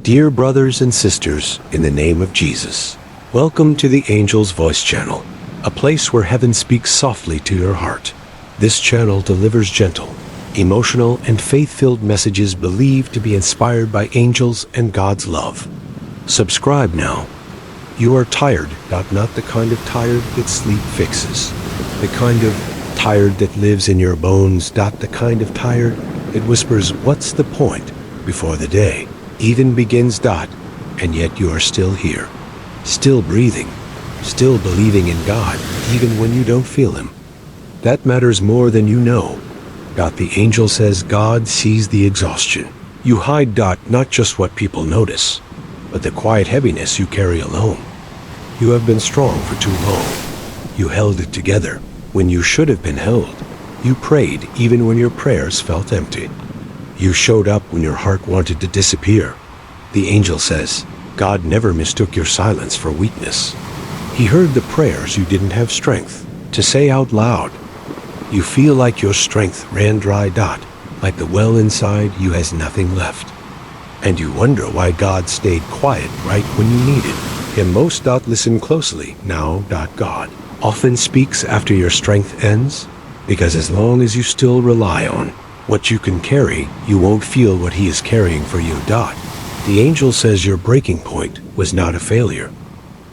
Dear brothers and sisters, in the name of Jesus, welcome to the Angel's Voice channel, a place where heaven speaks softly to your heart. This channel delivers gentle, emotional, and faith-filled messages believed to be inspired by angels and God's love. Subscribe now. You are tired, not the kind of tired that sleep fixes. The kind of tired that lives in your bones, the kind of tired that whispers, "What's the point?" before the day even begins, and yet you are still here, still breathing, still believing in God, even when you don't feel Him. That matters more than you know. The angel says God sees the exhaustion. You hide, not just what people notice, but the quiet heaviness you carry alone. You have been strong for too long. You held it together when you should have been held. You prayed even when your prayers felt empty. You showed up when your heart wanted to disappear. The angel says, God never mistook your silence for weakness. He heard the prayers you didn't have strength to say out loud. You feel like your strength ran dry, like the well inside you has nothing left. And you wonder why God stayed quiet right when you needed Him most. Listen closely now. God often speaks after your strength ends, because as long as you still rely on what you can carry, you won't feel what He is carrying for you. The angel says your breaking point was not a failure.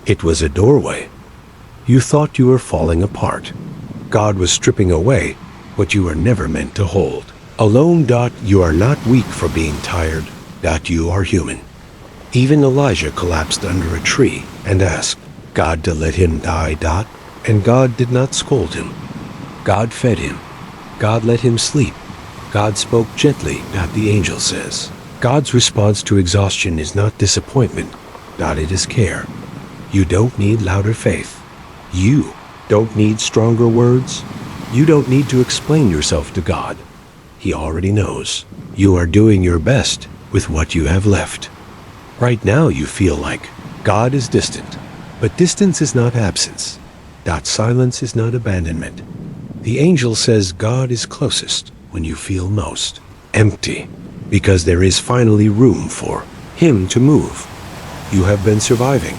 It was a doorway. You thought you were falling apart. God was stripping away what you were never meant to hold. Alone. You are not weak for being tired. You are human. Even Elijah collapsed under a tree and asked God to let him die. And God did not scold him. God fed him. God let him sleep. God spoke gently. The angel says God's response to exhaustion is not disappointment. It is care. You don't need louder faith. You don't need stronger words. You don't need to explain yourself to God. He already knows. You are doing your best with what you have left. Right now you feel like God is distant, but distance is not absence. Silence is not abandonment. The angel says God is closest when you feel most empty, because there is finally room for Him to move. You have been surviving,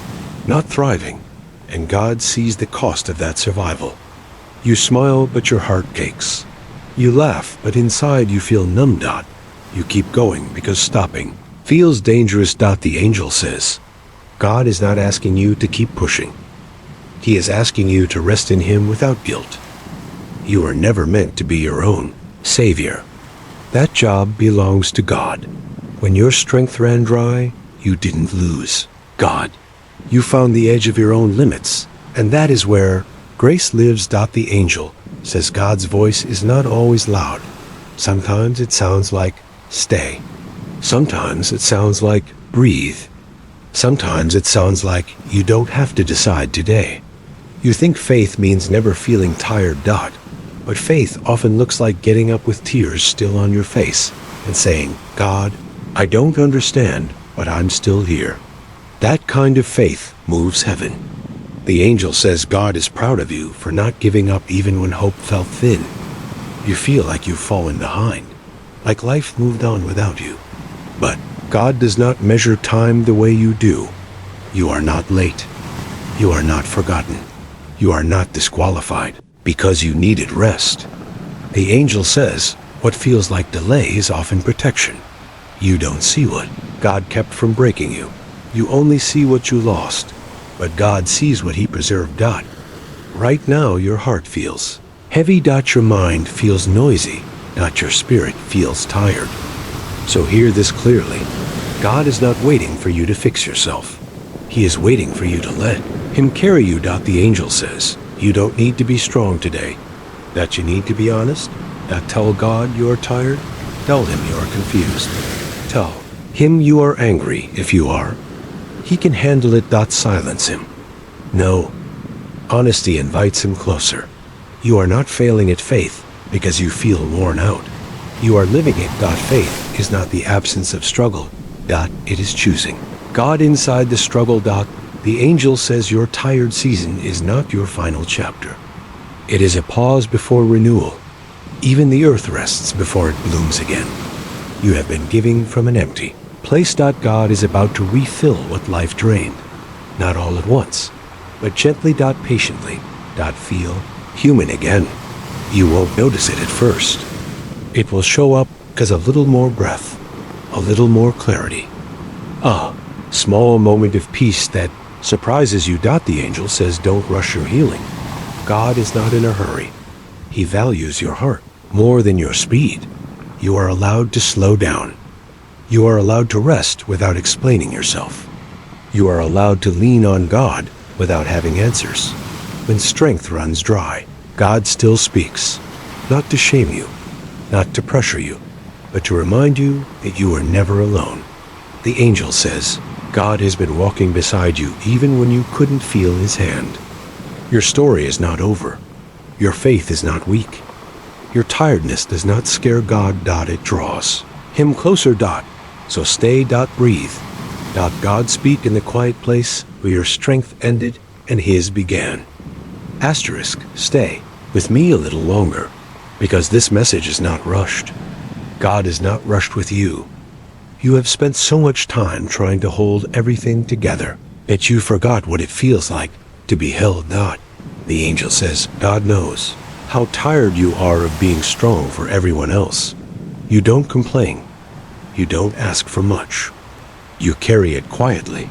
not thriving, and God sees the cost of that survival. You smile, but your heart aches. You laugh, but inside you feel numb. You keep going because stopping feels dangerous. The angel says God is not asking you to keep pushing. He is asking you to rest in Him without guilt. You were never meant to be your own savior. That job belongs to God. When your strength ran dry, you didn't lose God. You found the edge of your own limits, and that is where grace lives. The angel says God's voice is not always loud. Sometimes it sounds like stay. Sometimes it sounds like breathe. Sometimes it sounds like you don't have to decide today. You think faith means never feeling tired. But faith often looks like getting up with tears still on your face and saying, God, I don't understand, but I'm still here. That kind of faith moves heaven. The angel says God is proud of you for not giving up even when hope felt thin. You feel like you've fallen behind, like life moved on without you. But God does not measure time the way you do. You are not late. You are not forgotten. You are not disqualified because you needed rest. The angel says what feels like delay is often protection. You don't see what God kept from breaking you. You only see what you lost, but God sees what He preserved. Right now your heart feels heavy. Your mind feels noisy. Your spirit feels tired. So hear this clearly. God is not waiting for you to fix yourself. He is waiting for you to let Him carry you. The angel says you don't need to be strong today. You need to be honest. Tell God you are tired. Tell Him you are confused. Tell Him you are angry if you are. He can handle it. Silence Him. No. Honesty invites Him closer. You are not failing at faith because you feel worn out. You are living it. Faith is not the absence of struggle. It is choosing God inside the struggle. The angel says your tired season is not your final chapter. It is a pause before renewal. Even the earth rests before it blooms again. You have been giving from an empty place. God is about to refill what life drained. Not all at once, but gently. Patiently. Feel human again. You won't notice it at first. It will show up as a little more breath, a little more clarity. A small moment of peace that surprises you. The angel says don't rush your healing. God is not in a hurry. He values your heart more than your speed. You are allowed to slow down. You are allowed to rest without explaining yourself. You are allowed to lean on God without having answers. When strength runs dry, God still speaks, not to shame you, not to pressure you, but to remind you that you are never alone. The angel says, God has been walking beside you even when you couldn't feel his hand. Your story is not over. Your faith is not weak. Your tiredness does not scare God. It draws him closer. So stay. Breathe. God speak in the quiet place where your strength ended and his began. Stay with me a little longer, because this message is not rushed. God is not rushed with you. You have spent so much time trying to hold everything together that you forgot what it feels like to be held. The angel says, God knows how tired you are of being strong for everyone else. You don't complain. You don't ask for much. You carry it quietly,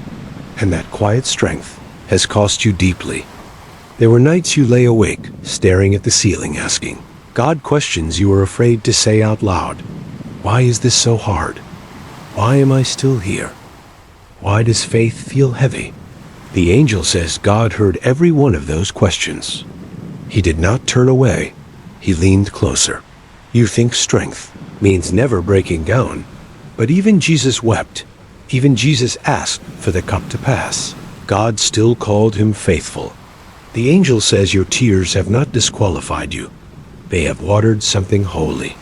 and that quiet strength has cost you deeply. There were nights you lay awake, staring at the ceiling, asking God questions you were afraid to say out loud. Why is this so hard? Why am I still here? Why does faith feel heavy? The angel says God heard every one of those questions. He did not turn away. He leaned closer. You think strength means never breaking down, but even Jesus wept. Even Jesus asked for the cup to pass. God still called him faithful. The angel says your tears have not disqualified you. They have watered something holy.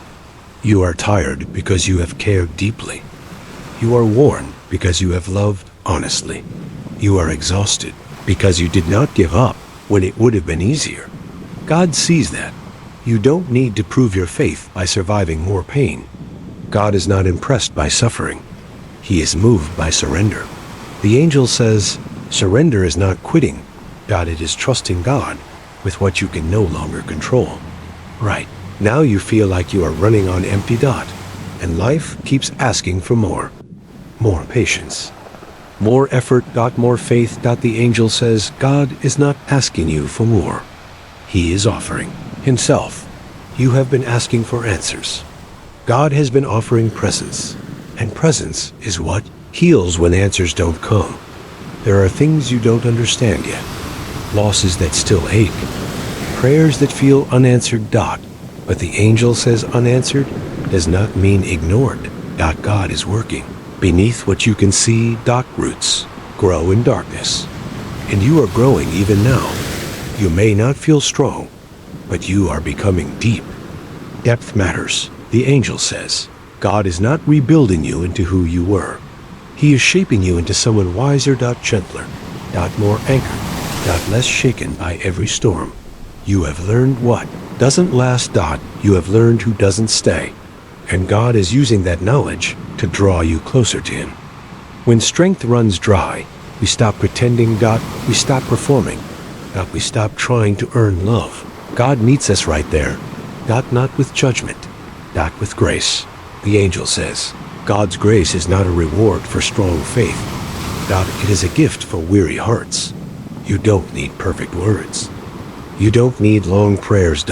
You are tired because you have cared deeply. You are worn because you have loved honestly. You are exhausted because you did not give up when it would have been easier. God sees that. You don't need to prove your faith by surviving more pain. God is not impressed by suffering. He is moved by surrender. The angel says, surrender is not quitting. It is trusting God with what you can no longer control. Right. Now you feel like you are running on empty. And life keeps asking for more. More patience. More effort. More faith. The angel says God is not asking you for more. He is offering himself. You have been asking for answers. God has been offering presence. And presence is what heals when answers don't come. There are things you don't understand yet. Losses that still ache. Prayers that feel unanswered. But the angel says unanswered does not mean ignored. God is working. Beneath what you can see. Roots grow in darkness. And you are growing even now. You may not feel strong, but you are becoming deep. Depth matters, the angel says. God is not rebuilding you into who you were. He is shaping you into someone wiser. Gentler. More anchored. Less shaken by every storm. You have learned what doesn't last. You have learned who doesn't stay. And God is using that knowledge to draw you closer to him. When strength runs dry, we stop pretending. We stop performing. We stop trying to earn love. God meets us right there. Not with judgment. With grace. The angel says, God's grace is not a reward for strong faith. It is a gift for weary hearts. You don't need perfect words. You don't need long prayers.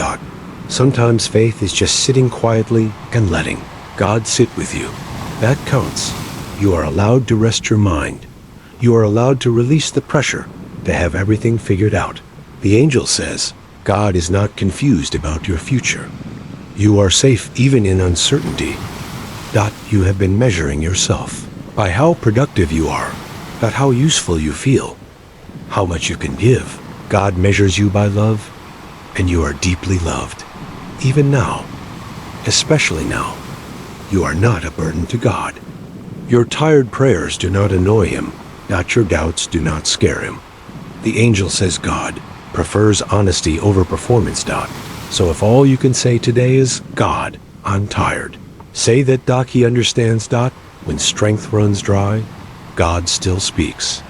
Sometimes faith is just sitting quietly and letting God sit with you. That counts. You are allowed to rest your mind. You are allowed to release the pressure to have everything figured out. The angel says, God is not confused about your future. You are safe even in uncertainty. You have been measuring yourself by how productive you are, not how useful you feel, how much you can give. God measures you by love, and you are deeply loved. Even now, especially now, you are not a burden to God. Your tired prayers do not annoy him. Your doubts do not scare him. The angel says God prefers honesty over performance. So if all you can say today is, God, I'm tired, say that. He understands. when strength runs dry, God still speaks.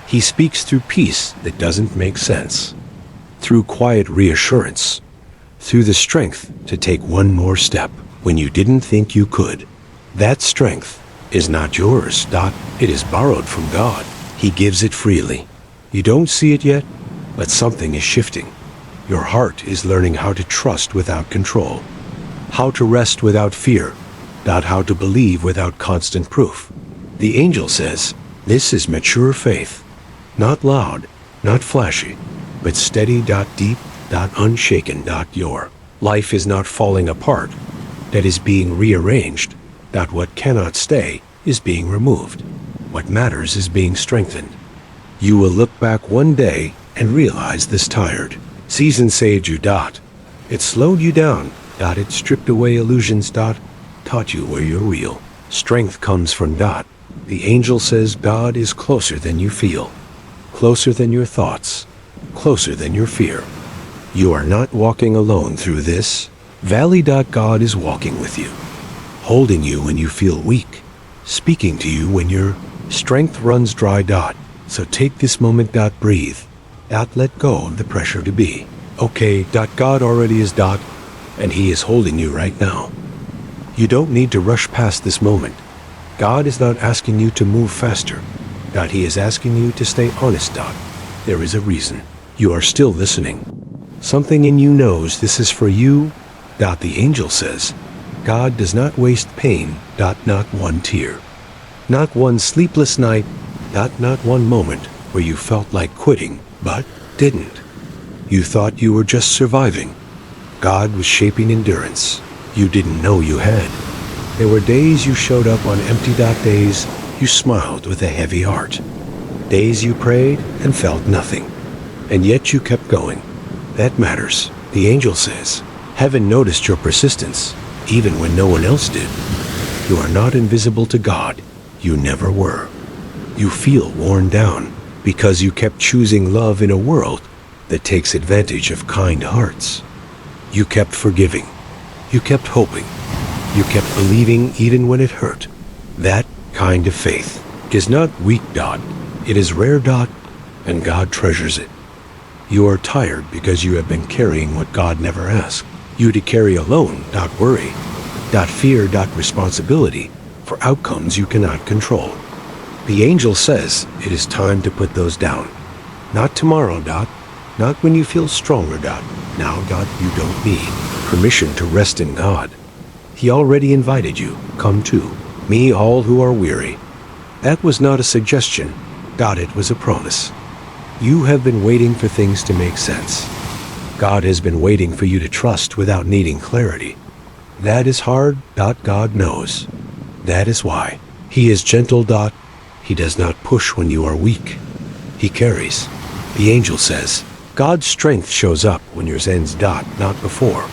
He speaks through peace that doesn't make sense, through quiet reassurance, through the strength to take one more step when you didn't think you could. That strength is not yours, It is borrowed from God. He gives it freely. You don't see it yet, but something is shifting. Your heart is learning how to trust without control, how to rest without fear, how to believe without constant proof. The angel says, this is mature faith. Not loud, not flashy, but steady, deep, unshaken. Your life is not falling apart. That is being rearranged. What cannot stay is being removed. What matters is being strengthened. You will look back one day and realize this tired season saved you. It slowed you down. It stripped away illusions. Taught you where you're real. Strength comes from. The angel says God is closer than you feel, closer than your thoughts, closer than your fear. You are not walking alone through this valley. God is walking with you, holding you when you feel weak, speaking to you when your strength runs dry. So take this moment. Breathe. Let go of the pressure to be okay. God already is. And He is holding you right now. You don't need to rush past this moment. God is not asking you to move faster. He is asking you to stay honest. There is a reason. You are still listening. Something in you knows this is for you. The angel says, God does not waste pain. Not one tear. Not one sleepless night. Not one moment where you felt like quitting, but didn't. You thought you were just surviving. God was shaping endurance you didn't know you had. There were days you showed up on empty. Days you smiled with a heavy heart. Days you prayed and felt nothing. And yet you kept going. That matters. The angel says, heaven noticed your persistence, even when no one else did. You are not invisible to God. You never were. You feel worn down because you kept choosing love in a world that takes advantage of kind hearts. You kept forgiving. You kept hoping. You kept believing even when it hurt. That kind of faith is not weak. It is rare. And God treasures it. You are tired because you have been carrying what God never asked you to carry alone. Worry. Fear. Responsibility for outcomes you cannot control. The angel says it is time to put those down. Not tomorrow. Not when you feel stronger. Now. You don't need permission to rest in God. He already invited you. Come to me, all who are weary. That was not a suggestion. It was a promise. You have been waiting for things to make sense. God has been waiting for you to trust without needing clarity. That is hard. God knows. That is why He is gentle. He does not push when you are weak. He carries. The angel says, God's strength shows up when yours ends. Not before,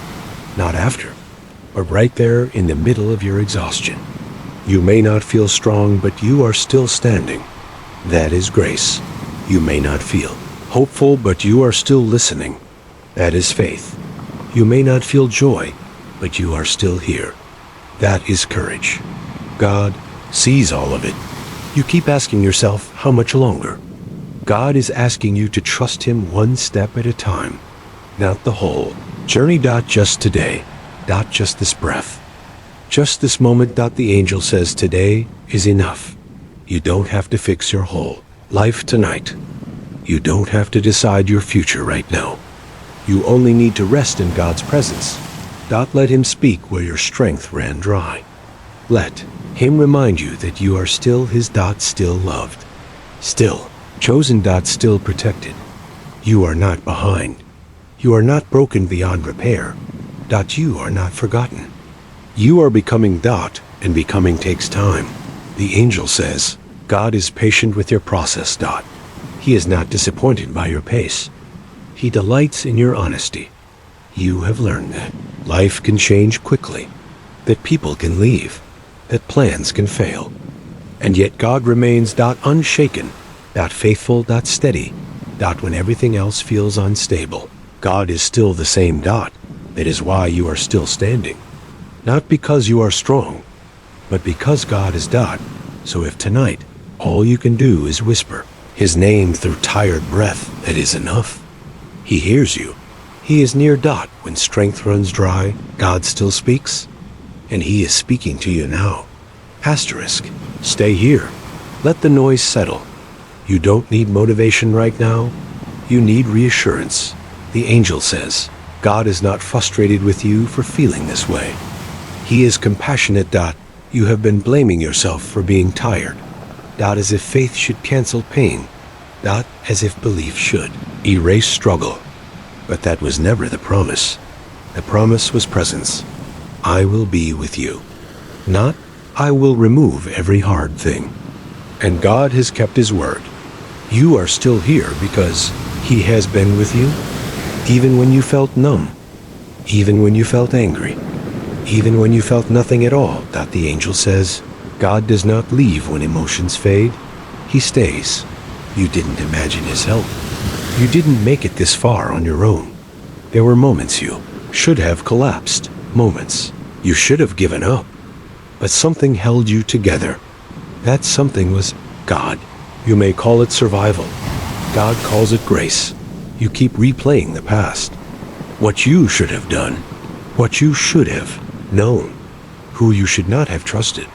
not after, but right there in the middle of your exhaustion. You may not feel strong, but you are still standing. That is grace. You may not feel hopeful, but you are still listening. That is faith. You may not feel joy, but you are still here. That is courage. God sees all of it. You keep asking yourself, how much longer? God is asking you to trust Him one step at a time, not the whole journey. Just today. Just this breath. Just this moment. The angel says today is enough. You don't have to fix your whole life tonight. You don't have to decide your future right now. You only need to rest in God's presence. Let Him speak where your strength ran dry. Let Him remind you that you are still His. Still loved. Still chosen. Still protected. You are not behind. You are not broken beyond repair. You are not forgotten. You are becoming. And becoming takes time. The angel says, God is patient with your process. He is not disappointed by your pace. He delights in your honesty. You have learned that life can change quickly, that people can leave, that plans can fail. And yet God remains. Unshaken, faithful. Steady. When everything else feels unstable, God is still the same. That is why you are still standing. Not because you are strong, but because God is dot. So if tonight all you can do is whisper his name through tired breath, that is enough. He hears you. He is near dot. When strength runs dry, God still speaks, and he is speaking to you now. Asterisk. Stay here. Let the noise settle. You don't need motivation right now. You need reassurance. The angel says, God is not frustrated with you for feeling this way. He is compassionate. You have been blaming yourself for being tired. As if faith should cancel pain. As if belief should erase struggle. But that was never the promise. The promise was presence. I will be with you. Not, I will remove every hard thing. And God has kept his word. You are still here because he has been with you, even when you felt numb, even when you felt angry, even when you felt nothing at all. The angel says, God does not leave when emotions fade. He stays. You didn't imagine his help. You didn't make it this far on your own. There were moments you should have collapsed, moments you should have given up, but something held you together. That something was God. You may call it survival. God calls it grace. You keep replaying the past. What you should have done. What you should have known. Who you should not have trusted.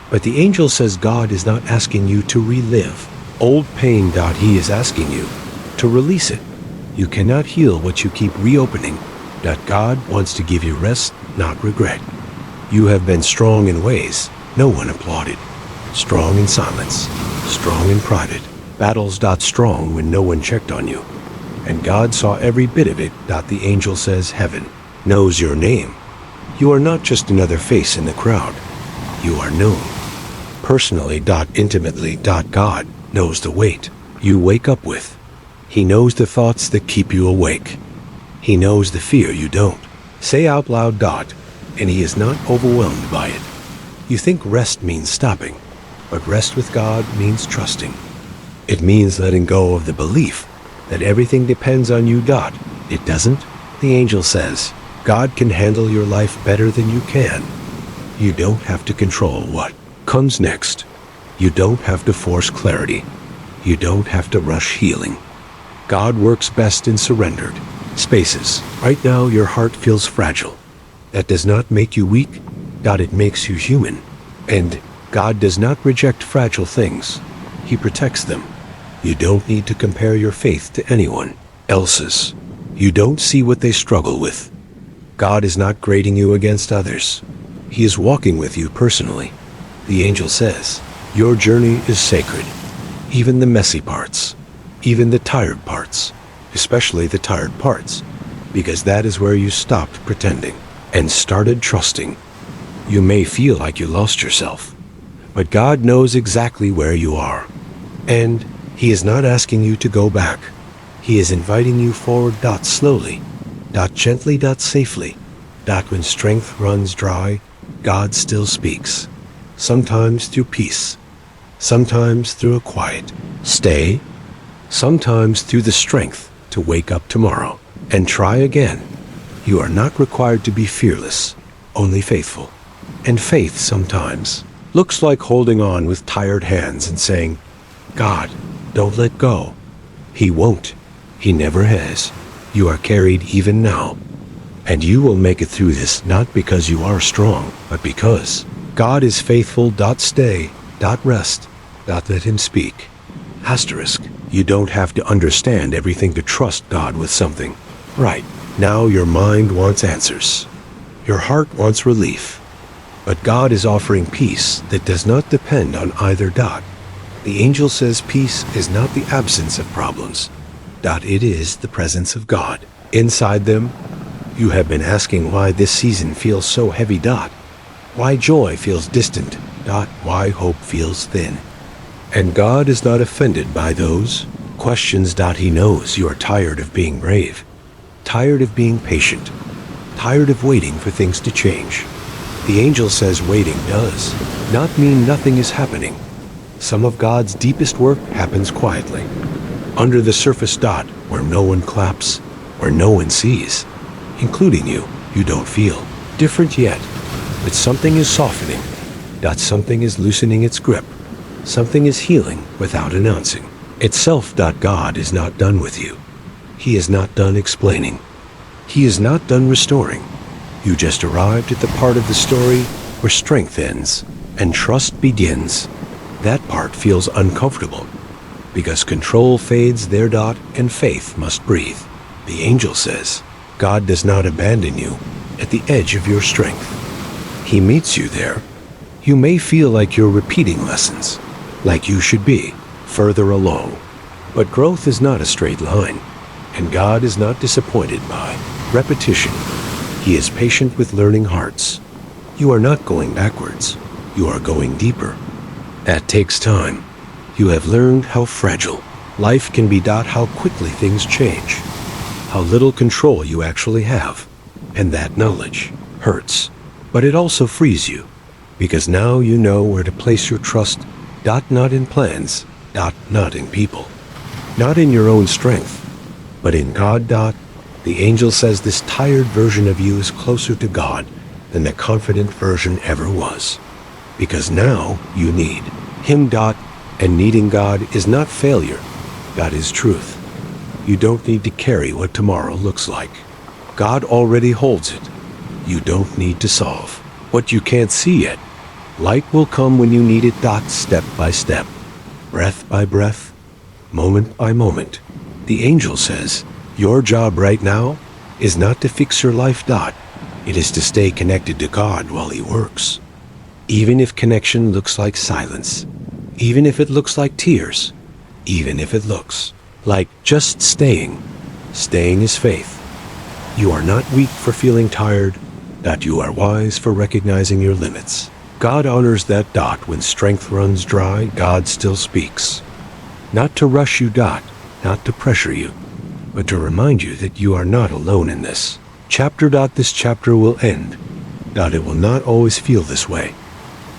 But the angel says God is not asking you to relive old pain. He is asking you to release it. You cannot heal what you keep reopening. God wants to give you rest, not regret. You have been strong in ways no one applauded. Strong in silence, strong in private. Battles. Strong when no one checked on you. And God saw every bit of it. The angel says heaven knows your name. You are not just another face in the crowd. You are known. Personally. Intimately. God knows the weight you wake up with. He knows the thoughts that keep you awake. He knows the fear you don't say out loud. And he is not overwhelmed by it. You think rest means stopping, but rest with God means trusting. It means letting go of the belief that everything depends on you. It doesn't. The angel says, God can handle your life better than you can. You don't have to control what comes next. You don't have to force clarity. You don't have to rush healing. God works best in surrendered spaces. Right now, your heart feels fragile. That does not make you weak. It makes you human. And God does not reject fragile things. He protects them. You don't need to compare your faith to anyone else's. You don't see what they struggle with. God is not grading you against others. He is walking with you personally. The angel says, your journey is sacred. Even the messy parts. Even the tired parts. Especially the tired parts. Because that is where you stopped pretending and started trusting. You may feel like you lost yourself, but God knows exactly where you are. And he is not asking you to go back. He is inviting you forward. Slowly. Gently. Safely. When strength runs dry, God still speaks. Sometimes through peace. Sometimes through a quiet stay. Sometimes through the strength to wake up tomorrow and try again. You are not required to be fearless, only faithful. And faith sometimes looks like holding on with tired hands and saying, God, don't let go. He won't. He never has. You are carried even now. And you will make it through this not because you are strong, but because God is faithful. Stay. Rest. Let him speak. Asterisk. You don't have to understand everything to trust God with something. Right. Now your mind wants answers. Your heart wants relief. But God is offering peace that does not depend on either. The angel says peace is not the absence of problems. It is the presence of God. Inside them, you have been asking why this season feels so heavy. Why joy feels distant. Why hope feels thin. And God is not offended by those questions. He knows you are tired of being brave. Tired of being patient. Tired of waiting for things to change. The angel says waiting does not mean nothing is happening. Some of God's deepest work happens quietly. Under the surface. Where no one claps. Where no one sees. Including you. You don't feel different yet. But something is softening. Something is loosening its grip. Something is healing without announcing itself. God is not done with you. He is not done explaining. He is not done restoring. You just arrived at the part of the story where strength ends and trust begins. That part feels uncomfortable because control fades there. And faith must breathe. The angel says, God does not abandon you at the edge of your strength. He meets you there. You may feel like you're repeating lessons, like you should be further along. But growth is not a straight line, and God is not disappointed by repetition. He is patient with learning hearts. You are not going backwards. You are going deeper. That takes time. You have learned how fragile life can be. How quickly things change. How little control you actually have. And that knowledge hurts. But it also frees you. Because now you know where to place your trust. Not in plans. Not in people. Not in your own strength. But in God. The angel says this tired version of you is closer to God than the confident version ever was. Because now you need Him. And needing God is not failure. God is truth. You don't need to carry what tomorrow looks like. God already holds it. You don't need to solve what you can't see yet. Light will come when you need it. Step by step, breath by breath, moment by moment. The angel says, your job right now is not to fix your life. It is to stay connected to God while He works. Even if connection looks like silence, even if it looks like tears, even if it looks like just staying. Staying is faith. You are not weak for feeling tired. You are wise for recognizing your limits. God honors that. When strength runs dry, God still speaks. Not to rush you. Not to pressure you, but to remind you that you are not alone in this chapter. This chapter will end. It will not always feel this way.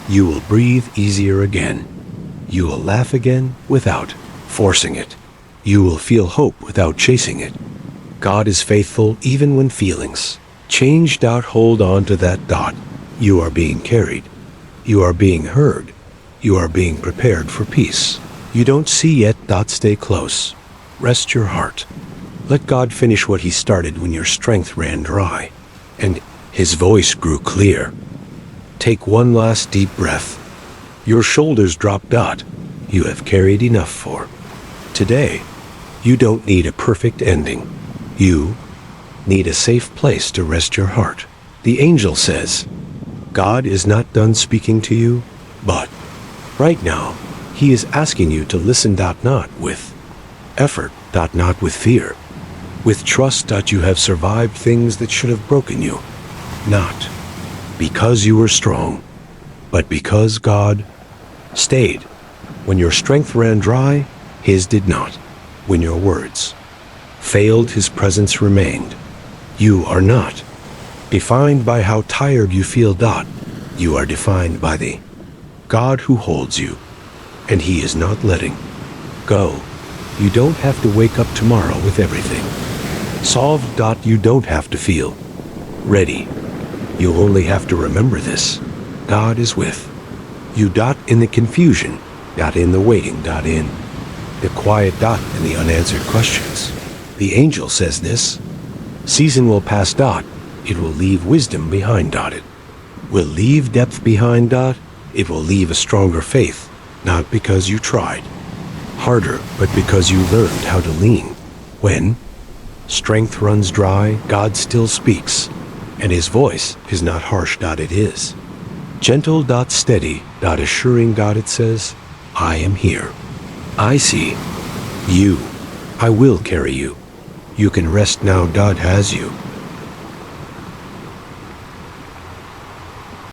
You will breathe easier again. You will laugh again without forcing it. You will feel hope without chasing it. God is faithful even when feelings change. Hold on to that. You are being carried. You are being heard. You are being prepared for peace. You don't see yet. Stay close. Rest your heart. Let God finish what He started when your strength ran dry and His voice grew clear. Take one last deep breath. Your shoulders drop. You have carried enough for today. You don't need a perfect ending. You need a safe place to rest your heart. The angel says, God is not done speaking to you, but right now, He is asking you to listen. Not with effort. Not with fear. With trust. You have survived things that should have broken you. Not because you were strong, but because God stayed. When your strength ran dry, His did not. When your words failed, His presence remained. You are not defined by how tired you feel. You are defined by the God who holds you, and He is not letting go. You don't have to wake up tomorrow with everything solved. You don't have to feel ready. You only have to remember this. God is with you. In the confusion. In the waiting. In the quiet. In the unanswered questions. The angel says this season will pass. It will leave wisdom behind. It will leave depth behind. It will leave a stronger faith. Not because you tried harder, but because you learned how to lean. When strength runs dry, God still speaks, and His voice is not harsh. It is gentle. Steady. Assuring. It says, I am here. I see you. I will carry you. You can rest now. God has you.